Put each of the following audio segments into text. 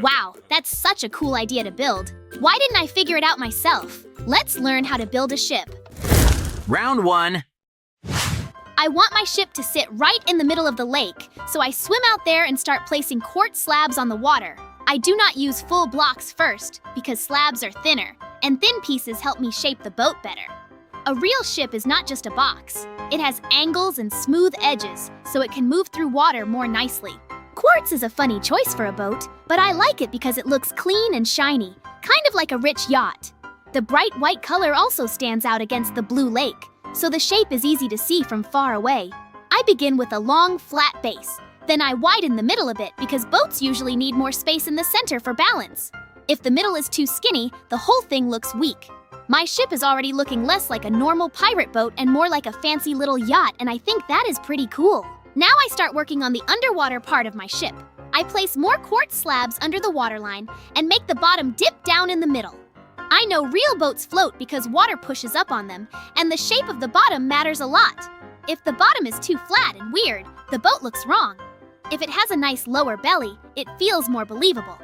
Wow, that's such a cool idea to build. Why didn't I figure it out myself? Let's learn how to build a ship. Round 1. I want my ship to sit right in the middle of the lake, so I swim out there and start placing quartz slabs on the water. I do not use full blocks first, because slabs are thinner, and thin pieces help me shape the boat better. A real ship is not just a box. It has angles and smooth edges, so it can move through water more nicely. Quartz is a funny choice for a boat, but I like it because it looks clean and shiny, kind of like a rich yacht. The bright white color also stands out against the blue lake, so the shape is easy to see from far away. I begin with a long, flat base. Then I widen the middle a bit because boats usually need more space in the center for balance. If the middle is too skinny, the whole thing looks weak. My ship is already looking less like a normal pirate boat and more like a fancy little yacht, and I think that is pretty cool. Now I start working on the underwater part of my ship. I place more quartz slabs under the waterline and make the bottom dip down in the middle. I know real boats float because water pushes up on them, and the shape of the bottom matters a lot. If the bottom is too flat and weird, the boat looks wrong. If it has a nice lower belly, it feels more believable.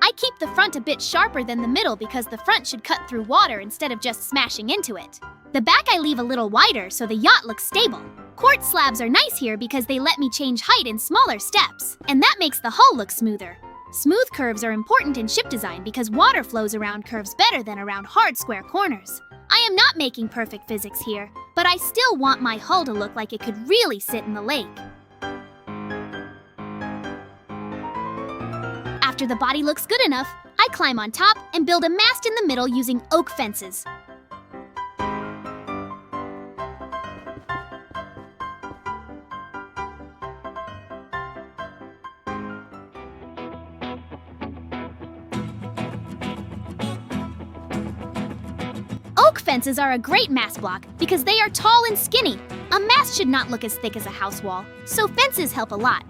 I keep the front a bit sharper than the middle because the front should cut through water instead of just smashing into it. The back I leave a little wider so the yacht looks stable. Quartz slabs are nice here because they let me change height in smaller steps, and that makes the hull look smoother. Smooth curves are important in ship design because water flows around curves better than around hard square corners. I am not making perfect physics here, but I still want my hull to look like it could really sit in the lake. After the body looks good enough, I climb on top and build a mast in the middle using oak fences. Oak fences are a great mast block because they are tall and skinny. A mast should not look as thick as a house wall, so fences help a lot.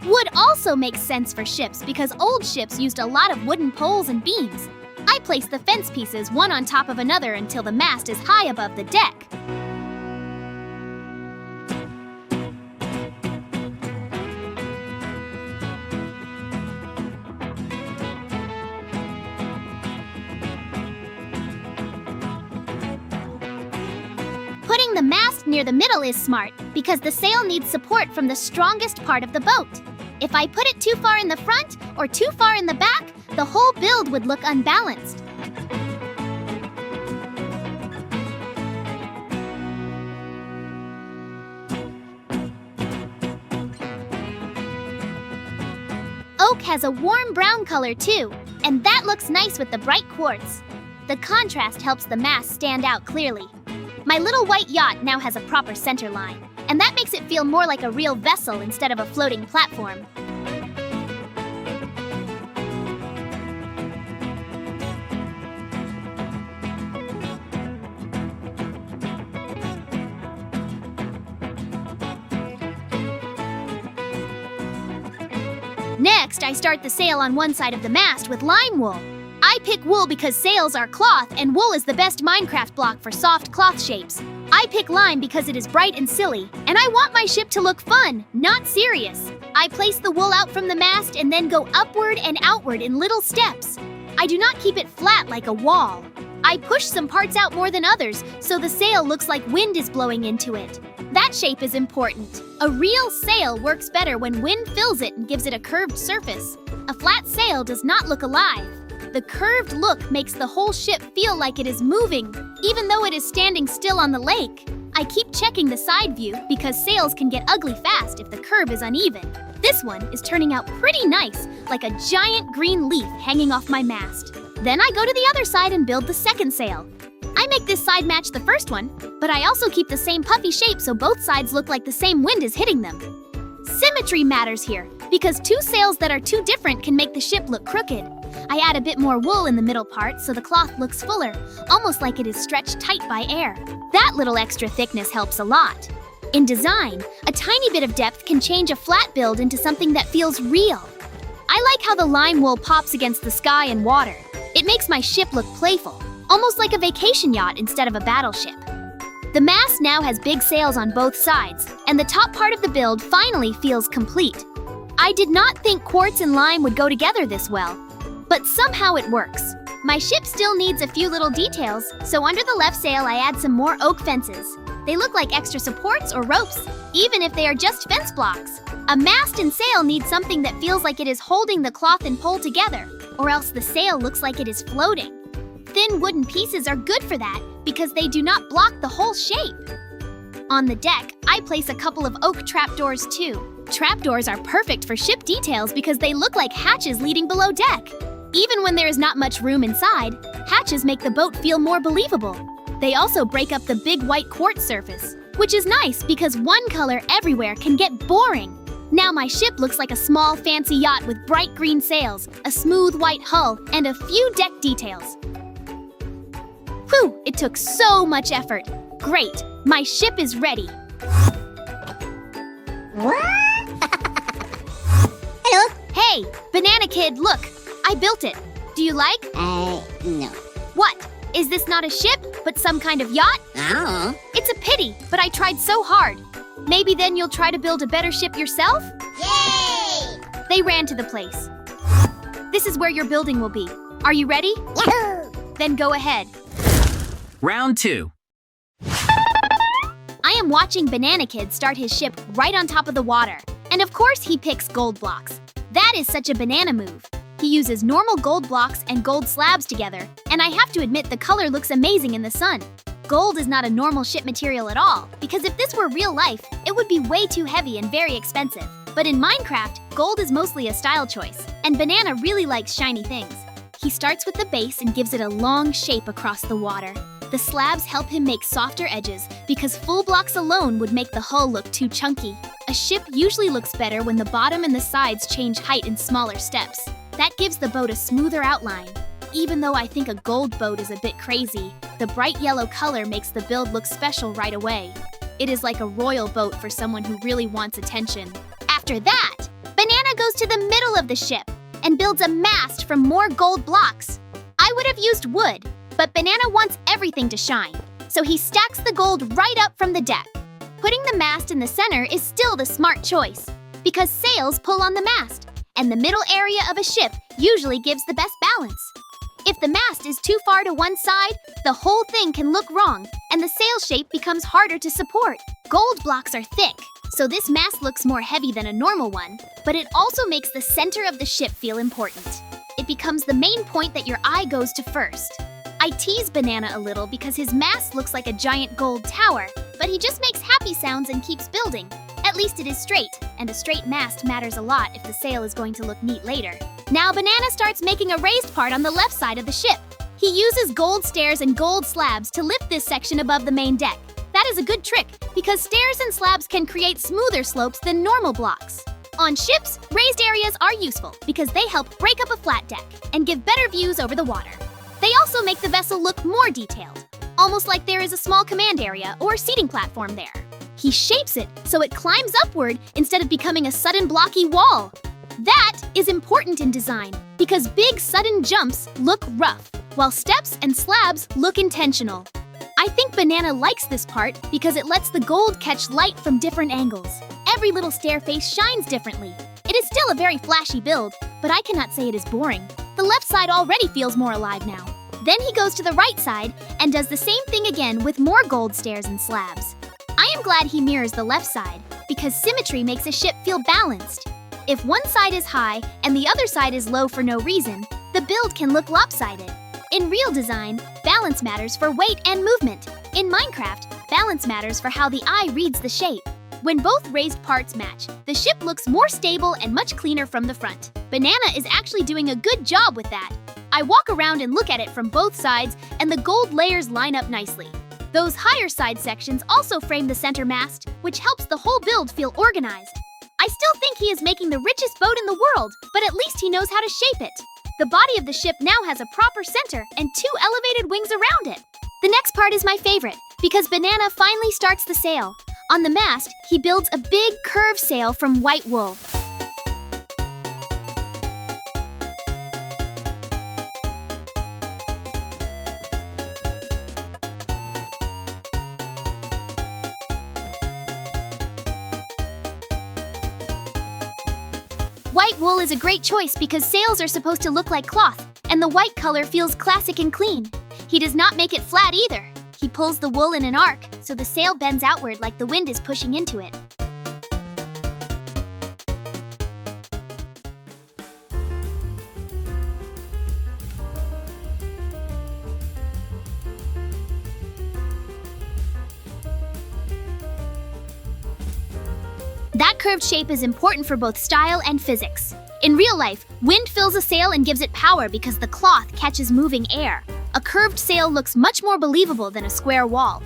Wood also makes sense for ships because old ships used a lot of wooden poles and beams. I place the fence pieces one on top of another until the mast is high above the deck. Putting the mast near the middle is smart because the sail needs support from the strongest part of the boat. If I put it too far in the front or too far in the back, the whole build would look unbalanced. Oak has a warm brown color too, and that looks nice with the bright quartz. The contrast helps the mast stand out clearly. My little white yacht now has a proper center line, and that makes it feel more like a real vessel instead of a floating platform. Next, I start the sail on one side of the mast with lime wool. I pick wool because sails are cloth and wool is the best Minecraft block for soft cloth shapes. I pick lime because it is bright and silly, and I want my ship to look fun, not serious. I place the wool out from the mast and then go upward and outward in little steps. I do not keep it flat like a wall. I push some parts out more than others so the sail looks like wind is blowing into it. That shape is important. A real sail works better when wind fills it and gives it a curved surface. A flat sail does not look alive. The curved look makes the whole ship feel like it is moving, even though it is standing still on the lake. I keep checking the side view because sails can get ugly fast if the curve is uneven. This one is turning out pretty nice, like a giant green leaf hanging off my mast. Then I go to the other side and build the second sail. I make this side match the first one, but I also keep the same puffy shape so both sides look like the same wind is hitting them. Symmetry matters here, because two sails that are too different can make the ship look crooked. I add a bit more wool in the middle part so the cloth looks fuller, almost like it is stretched tight by air. That little extra thickness helps a lot. In design, a tiny bit of depth can change a flat build into something that feels real. I like how the lime wool pops against the sky and water. It makes my ship look playful. almost like a vacation yacht instead of a battleship. The mast now has big sails on both sides, and the top part of the build finally feels complete. I did not think quartz and lime would go together this well, but somehow it works. My ship still needs a few little details, so under the left sail I add some more oak fences. They look like extra supports or ropes, even if they are just fence blocks. A mast and sail need something that feels like it is holding the cloth and pole together, or else the sail looks like it is floating. Thin wooden pieces are good for that because they do not block the whole shape. On the deck, I place a couple of oak trapdoors too. Trapdoors are perfect for ship details because they look like hatches leading below deck. Even when there is not much room inside, hatches make the boat feel more believable. They also break up the big white quartz surface, which is nice because one color everywhere can get boring. Now my ship looks like a small fancy yacht with bright green sails, a smooth white hull, and a few deck details. Whew, it took so much effort. Great, my ship is ready. Hello? Hey, Banana Kid, look, I built it. Do you like? No. What? Is this not a ship, but some kind of yacht? Oh. It's a pity, but I tried so hard. Maybe then you'll try to build a better ship yourself? Yay! They ran to the place. This is where your building will be. Are you ready? Yahoo! Then go ahead. Round 2. I am watching Banana Kid start his ship right on top of the water. And of course he picks gold blocks. That is such a banana move. He uses normal gold blocks and gold slabs together, and I have to admit the color looks amazing in the sun. Gold is not a normal ship material at all, because if this were real life, it would be way too heavy and very expensive. But in Minecraft, gold is mostly a style choice, and Banana really likes shiny things. He starts with the base and gives it a long shape across the water. The slabs help him make softer edges, because full blocks alone would make the hull look too chunky. A ship usually looks better when the bottom and the sides change height in smaller steps. That gives the boat a smoother outline. Even though I think a gold boat is a bit crazy, the bright yellow color makes the build look special right away. It is like a royal boat for someone who really wants attention. After that, Banana goes to the middle of the ship and builds a mast from more gold blocks. I would have used wood, but Banana wants everything to shine, so he stacks the gold right up from the deck. Putting the mast in the center is still the smart choice, because sails pull on the mast, and the middle area of a ship usually gives the best balance. If the mast is too far to one side, the whole thing can look wrong, and the sail shape becomes harder to support. Gold blocks are thick, so this mast looks more heavy than a normal one, but it also makes the center of the ship feel important. It becomes the main point that your eye goes to first. I tease Banana a little because his mast looks like a giant gold tower, but he just makes happy sounds and keeps building. At least it is straight, and a straight mast matters a lot if the sail is going to look neat later. Now Banana starts making a raised part on the left side of the ship. He uses gold stairs and gold slabs to lift this section above the main deck. That is a good trick, because stairs and slabs can create smoother slopes than normal blocks. On ships, raised areas are useful because they help break up a flat deck and give better views over the water. They also make the vessel look more detailed, almost like there is a small command area or seating platform there. He shapes it so it climbs upward instead of becoming a sudden blocky wall. That is important in design because big sudden jumps look rough, while steps and slabs look intentional. I think Banana likes this part because it lets the gold catch light from different angles. Every little stair face shines differently. It is still a very flashy build, but I cannot say it is boring. The left side already feels more alive now. Then he goes to the right side and does the same thing again with more gold stairs and slabs. I am glad he mirrors the left side because symmetry makes a ship feel balanced. If one side is high and the other side is low for no reason, the build can look lopsided. In real design, balance matters for weight and movement. In Minecraft, balance matters for how the eye reads the shape. When both raised parts match, the ship looks more stable and much cleaner from the front. Banana is actually doing a good job with that. I walk around and look at it from both sides, and the gold layers line up nicely. Those higher side sections also frame the center mast, which helps the whole build feel organized. I still think he is making the richest boat in the world, but at least he knows how to shape it. The body of the ship now has a proper center and 2 elevated wings around it. The next part is my favorite, because Banana finally starts the sail. On the mast, he builds a big curved sail from white wool. white wool is a great choice because sails are supposed to look like cloth, and the white color feels classic and clean. He does not make it flat either. He pulls the wool in an arc, so the sail bends outward like the wind is pushing into it. That curved shape is important for both style and physics. In real life, wind fills a sail and gives it power because the cloth catches moving air. A curved sail looks much more believable than a square wall.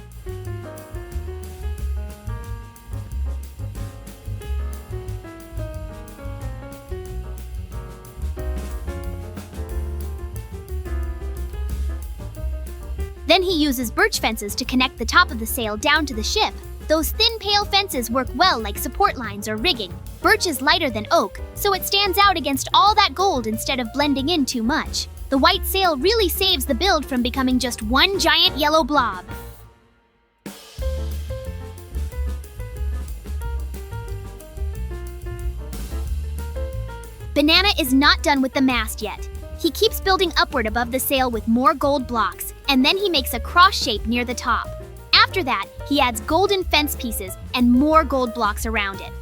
Then he uses birch fences to connect the top of the sail down to the ship. Those thin, pale fences work well like support lines or rigging. Birch is lighter than oak, so it stands out against all that gold instead of blending in too much. The white sail really saves the build from becoming just one giant yellow blob. Banana is not done with the mast yet. He keeps building upward above the sail with more gold blocks, and then he makes a cross shape near the top. After that, he adds golden fence pieces and more gold blocks around it.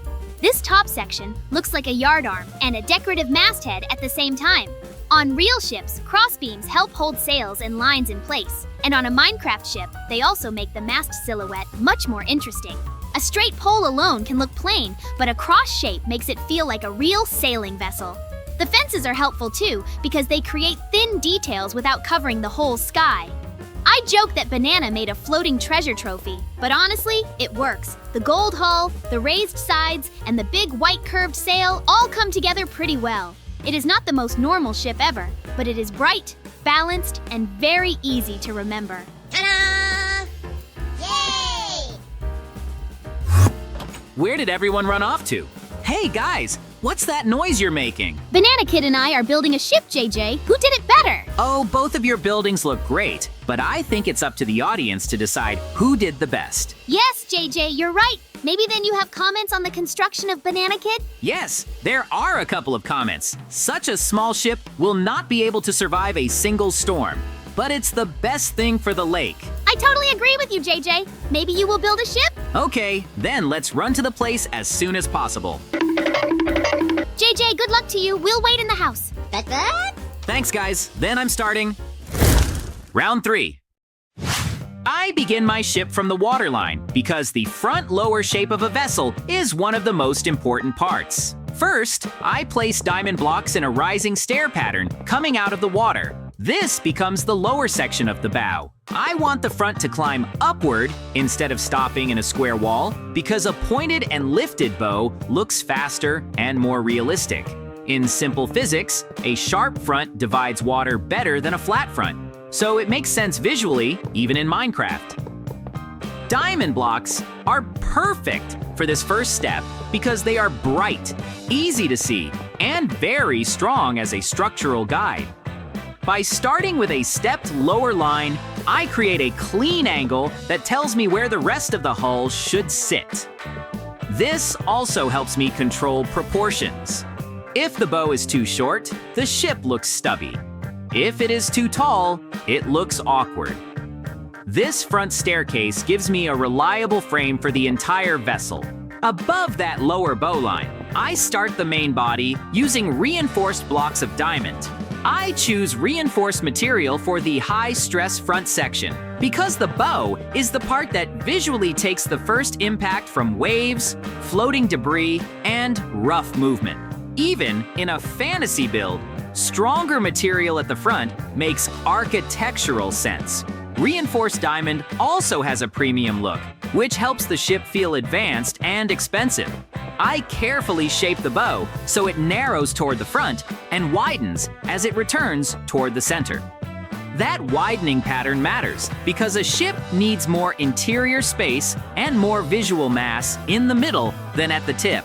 This top section looks like a yardarm and a decorative masthead at the same time. On real ships, crossbeams help hold sails and lines in place, and on a Minecraft ship, they also make the mast silhouette much more interesting. A straight pole alone can look plain, but a cross shape makes it feel like a real sailing vessel. The fences are helpful too, because they create thin details without covering the whole sky. I joke that Banana made a floating treasure trophy, but honestly, it works. The gold hull, the raised sides, and the big white curved sail all come together pretty well. It is not the most normal ship ever, but it is bright, balanced, and very easy to remember. Ta-da! Yay! Where did everyone run off to? Hey guys, what's that noise you're making? Banana Kid and I are building a ship, JJ. Who did it better? Oh, both of your buildings look great, but I think it's up to the audience to decide who did the best. Yes, JJ, you're right. Maybe then you have comments on the construction of Banana Kid? Yes, there are a couple of comments. Such a small ship will not be able to survive a single storm, but it's the best thing for the lake. I totally agree with you, JJ. Maybe you will build a ship? Okay, then let's run to the place as soon as possible. JJ, good luck to you. We'll wait in the house. What? Thanks, guys. Then I'm starting. Round 3. I begin my ship from the waterline because the front lower shape of a vessel is one of the most important parts. First, I place diamond blocks in a rising stair pattern coming out of the water. This becomes the lower section of the bow. I want the front to climb upward instead of stopping in a square wall because a pointed and lifted bow looks faster and more realistic. In simple physics, a sharp front divides water better than a flat front, so it makes sense visually, even in Minecraft. Diamond blocks are perfect for this first step because they are bright, easy to see, and very strong as a structural guide. By starting with a stepped lower line, I create a clean angle that tells me where the rest of the hull should sit. This also helps me control proportions. If the bow is too short, the ship looks stubby. If it is too tall, it looks awkward. This front staircase gives me a reliable frame for the entire vessel. Above that lower bowline, I start the main body using reinforced blocks of diamond. I choose reinforced material for the high-stress front section because the bow is the part that visually takes the first impact from waves, floating debris, and rough movement. Even in a fantasy build, stronger material at the front makes architectural sense. Reinforced diamond also has a premium look, which helps the ship feel advanced and expensive. I carefully shape the bow so it narrows toward the front and widens as it returns toward the center. That widening pattern matters because a ship needs more interior space and more visual mass in the middle than at the tip.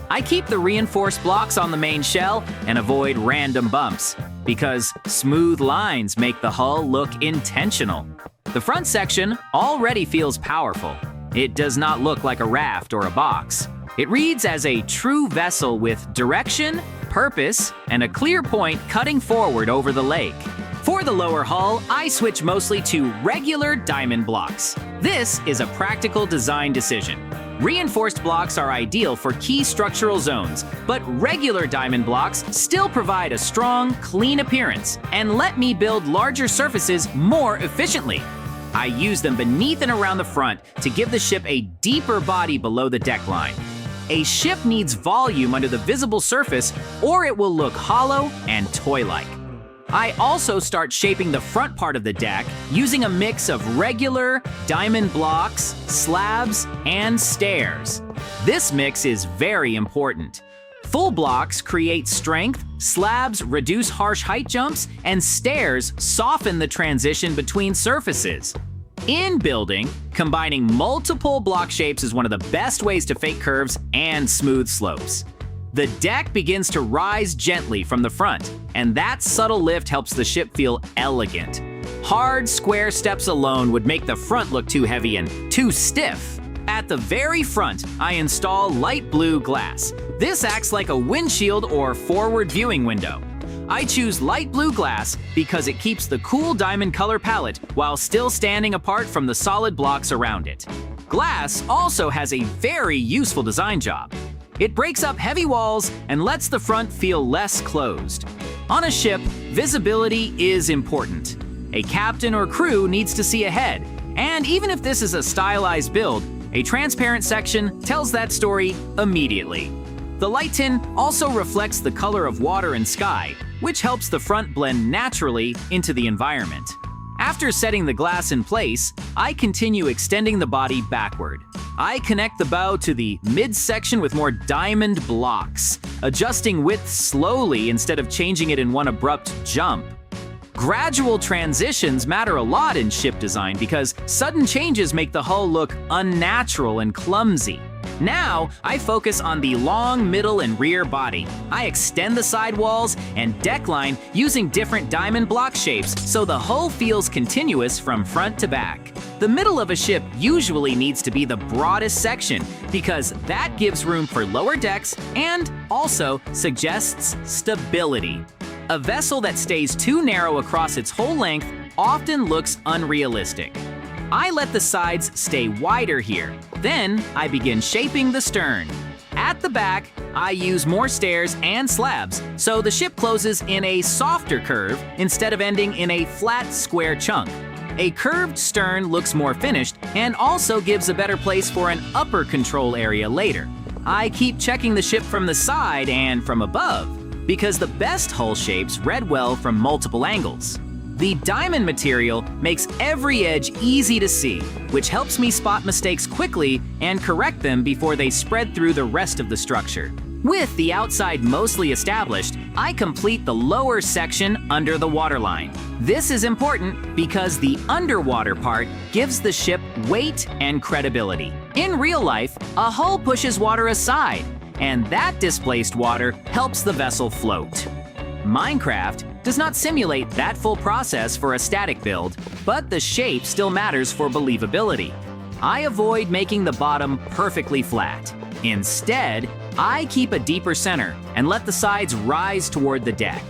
I keep the reinforced blocks on the main shell and avoid random bumps because smooth lines make the hull look intentional. The front section already feels powerful. It does not look like a raft or a box. It reads as a true vessel with direction purpose and a clear point cutting forward over the lake. For the lower hull, I switch mostly to regular diamond blocks. This is a practical design decision. Reinforced blocks are ideal for key structural zones, but regular diamond blocks still provide a strong, clean appearance and let me build larger surfaces more efficiently. I use them beneath and around the front to give the ship a deeper body below the deck line. A ship needs volume under the visible surface or it will look hollow and toy-like. I also start shaping the front part of the deck using a mix of regular, diamond blocks, slabs, and stairs. This mix is very important. Full blocks create strength, slabs reduce harsh height jumps, and stairs soften the transition between surfaces. In building, combining multiple block shapes is one of the best ways to fake curves and smooth slopes. The deck begins to rise gently from the front, and that subtle lift helps the ship feel elegant. Hard, square steps alone would make the front look too heavy and too stiff. At the very front, I install light blue glass. This acts like a windshield or forward viewing window. I choose light blue glass because it keeps the cool diamond color palette while still standing apart from the solid blocks around it. Glass also has a very useful design job. It breaks up heavy walls and lets the front feel less closed. On a ship, visibility is important. A captain or crew needs to see ahead, and even if this is a stylized build, a transparent section tells that story immediately. The light tin also reflects the color of water and sky, which helps the front blend naturally into the environment. After setting the glass in place, I continue extending the body backward. I connect the bow to the midsection with more diamond blocks, adjusting width slowly instead of changing it in one abrupt jump. Gradual transitions matter a lot in ship design because sudden changes make the hull look unnatural and clumsy. Now, I focus on the long, middle, and rear body. I extend the side walls and deck line using different diamond block shapes so the hull feels continuous from front to back. The middle of a ship usually needs to be the broadest section because that gives room for lower decks and also suggests stability. A vessel that stays too narrow across its whole length often looks unrealistic. I let the sides stay wider here. Then I begin shaping the stern. At the back, I use more stairs and slabs, so the ship closes in a softer curve instead of ending in a flat, square chunk. A curved stern looks more finished and also gives a better place for an upper control area later. I keep checking the ship from the side and from above because the best hull shapes read well from multiple angles. The diamond material makes every edge easy to see, which helps me spot mistakes quickly and correct them before they spread through the rest of the structure. With the outside mostly established, I complete the lower section under the waterline. This is important because the underwater part gives the ship weight and credibility. In real life, a hull pushes water aside, and that displaced water helps the vessel float. Minecraft does not simulate that full process for a static build, but the shape still matters for believability. I avoid making the bottom perfectly flat. Instead, I keep a deeper center and let the sides rise toward the deck.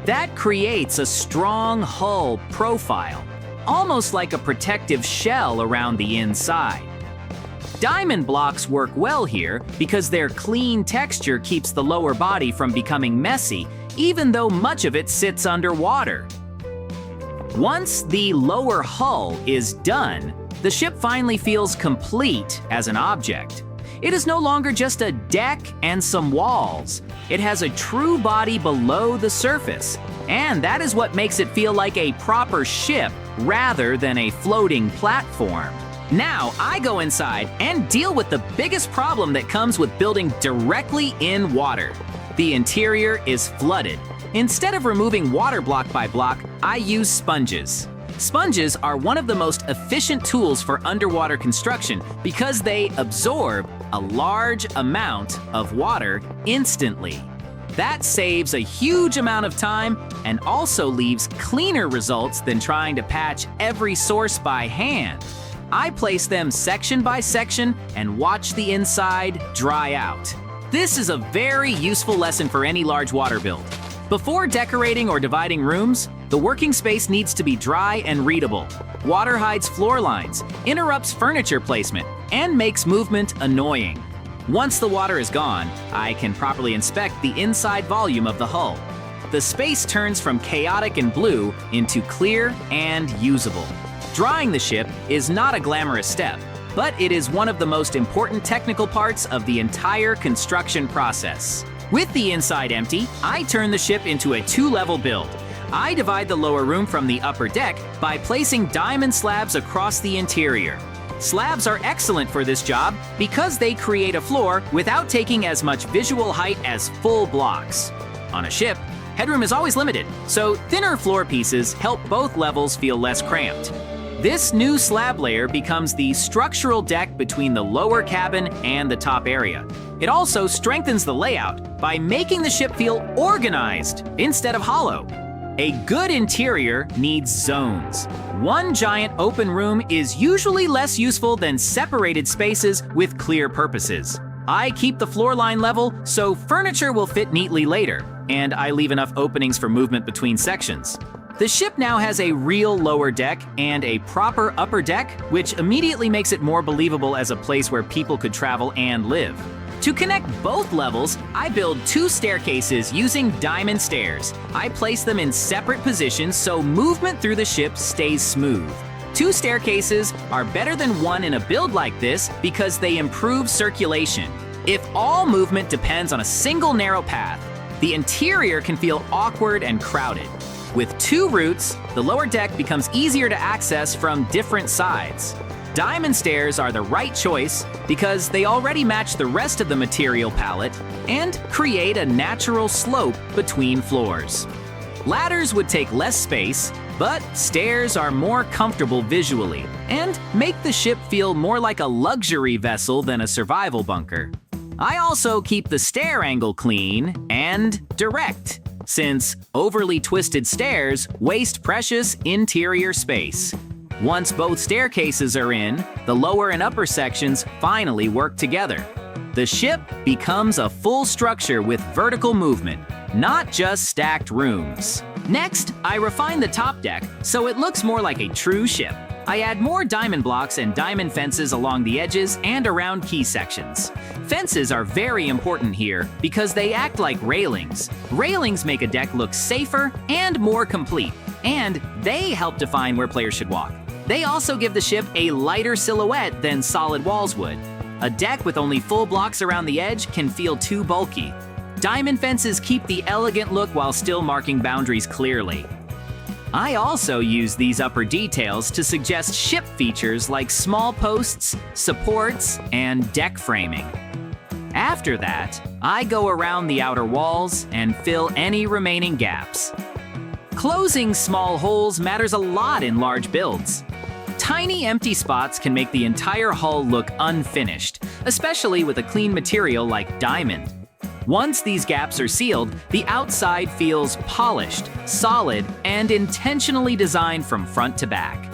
That creates a strong hull profile, almost like a protective shell around the inside. Diamond blocks work well here because their clean texture keeps the lower body from becoming messy, even though much of it sits underwater. Once the lower hull is done, the ship finally feels complete as an object. It is no longer just a deck and some walls. It has a true body below the surface, and that is what makes it feel like a proper ship rather than a floating platform. Now I go inside and deal with the biggest problem that comes with building directly in water. The interior is flooded. Instead of removing water block by block, I use sponges. Sponges are one of the most efficient tools for underwater construction because they absorb a large amount of water instantly. That saves a huge amount of time and also leaves cleaner results than trying to patch every source by hand. I place them section by section and watch the inside dry out. This is a very useful lesson for any large water build. Before decorating or dividing rooms, the working space needs to be dry and readable. Water hides floor lines, interrupts furniture placement, and makes movement annoying. Once the water is gone, I can properly inspect the inside volume of the hull. The space turns from chaotic and blue into clear and usable. Drying the ship is not a glamorous step, but it is one of the most important technical parts of the entire construction process. With the inside empty, I turn the ship into a 2-level build. I divide the lower room from the upper deck by placing diamond slabs across the interior. Slabs are excellent for this job because they create a floor without taking as much visual height as full blocks. On a ship, headroom is always limited, so thinner floor pieces help both levels feel less cramped. This new slab layer becomes the structural deck between the lower cabin and the top area. It also strengthens the layout by making the ship feel organized instead of hollow. A good interior needs zones. One giant open room is usually less useful than separated spaces with clear purposes. I keep the floor line level so furniture will fit neatly later, and I leave enough openings for movement between sections. The ship now has a real lower deck and a proper upper deck, which immediately makes it more believable as a place where people could travel and live. To connect both levels, I build 2 staircases using diamond stairs. I place them in separate positions so movement through the ship stays smooth. 2 staircases are better than 1 in a build like this because they improve circulation. If all movement depends on a single narrow path, the interior can feel awkward and crowded. With 2 routes, the lower deck becomes easier to access from different sides. Diamond stairs are the right choice because they already match the rest of the material palette and create a natural slope between floors. Ladders would take less space, but stairs are more comfortable visually and make the ship feel more like a luxury vessel than a survival bunker. I also keep the stair angle clean and direct, since overly twisted stairs waste precious interior space. Once both staircases are in, the lower and upper sections finally work together. The ship becomes a full structure with vertical movement, not just stacked rooms. Next, I refine the top deck so it looks more like a true ship. I add more diamond blocks and diamond fences along the edges and around key sections. Fences are very important here because they act like railings. Railings make a deck look safer and more complete, and they help define where players should walk. They also give the ship a lighter silhouette than solid walls would. A deck with only full blocks around the edge can feel too bulky. Diamond fences keep the elegant look while still marking boundaries clearly. I also use these upper details to suggest ship features like small posts, supports, and deck framing. After that, I go around the outer walls and fill any remaining gaps. Closing small holes matters a lot in large builds. Tiny empty spots can make the entire hull look unfinished, especially with a clean material like diamond. Once these gaps are sealed, the outside feels polished, solid, and intentionally designed from front to back.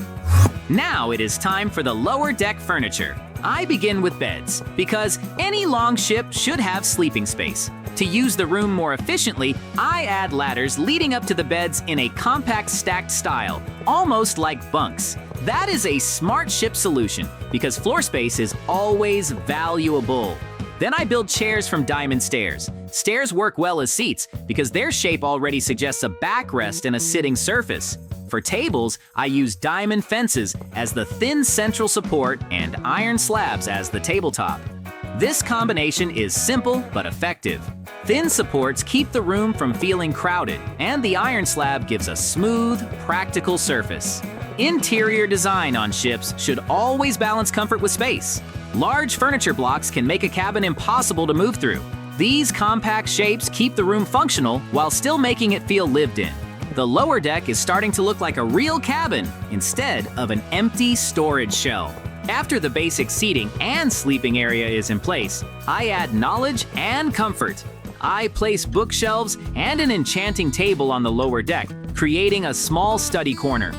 Now it is time for the lower deck furniture. I begin with beds, because any long ship should have sleeping space. To use the room more efficiently, I add ladders leading up to the beds in a compact stacked style, almost like bunks. That is a smart ship solution, because floor space is always valuable. Then I build chairs from diamond stairs. Stairs work well as seats because their shape already suggests a backrest and a sitting surface. For tables, I use diamond fences as the thin central support and iron slabs as the tabletop. This combination is simple but effective. Thin supports keep the room from feeling crowded, and the iron slab gives a smooth, practical surface. Interior design on ships should always balance comfort with space. Large furniture blocks can make a cabin impossible to move through. These compact shapes keep the room functional while still making it feel lived in. The lower deck is starting to look like a real cabin instead of an empty storage shell. After the basic seating and sleeping area is in place, I add knowledge and comfort. I place bookshelves and an enchanting table on the lower deck, creating a small study corner.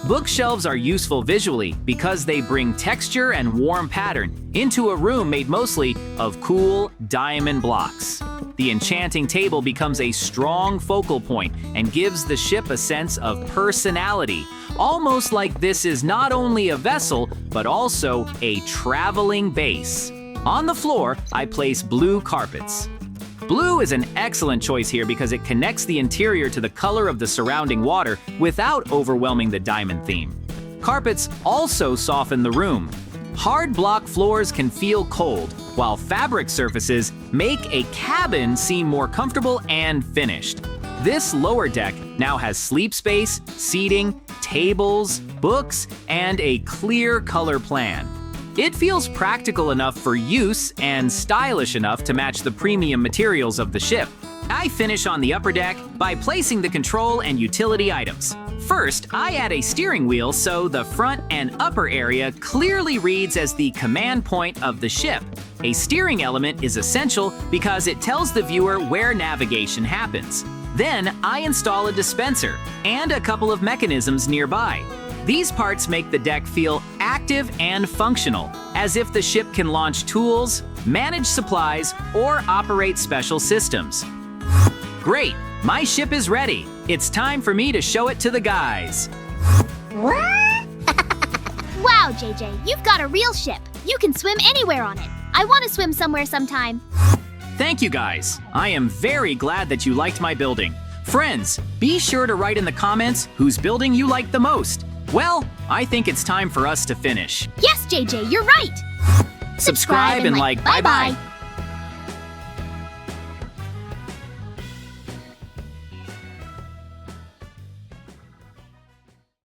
Bookshelves are useful visually because they bring texture and warm pattern into a room made mostly of cool diamond blocks. The enchanting table becomes a strong focal point and gives the ship a sense of personality, almost like this is not only a vessel, but also a traveling base. On the floor, I place blue carpets. Blue is an excellent choice here because it connects the interior to the color of the surrounding water without overwhelming the diamond theme. Carpets also soften the room. Hard block floors can feel cold, while fabric surfaces make a cabin seem more comfortable and finished. This lower deck now has sleep space, seating, tables, books, and a clear color plan. It feels practical enough for use and stylish enough to match the premium materials of the ship. I finish on the upper deck by placing the control and utility items. First, I add a steering wheel so the front and upper area clearly reads as the command point of the ship. A steering element is essential because it tells the viewer where navigation happens. Then, I install a dispenser and a couple of mechanisms nearby. These parts make the deck feel active and functional, as if the ship can launch tools, manage supplies, or operate special systems. Great! My ship is ready. It's time for me to show it to the guys. What? Wow, JJ, you've got a real ship. You can swim anywhere on it. I want to swim somewhere sometime. Thank you, guys. I am very glad that you liked my building. Friends, be sure to write in the comments whose building you liked the most. Well, I think it's time for us to finish. Yes, JJ, you're right. Subscribe and like. Bye-bye.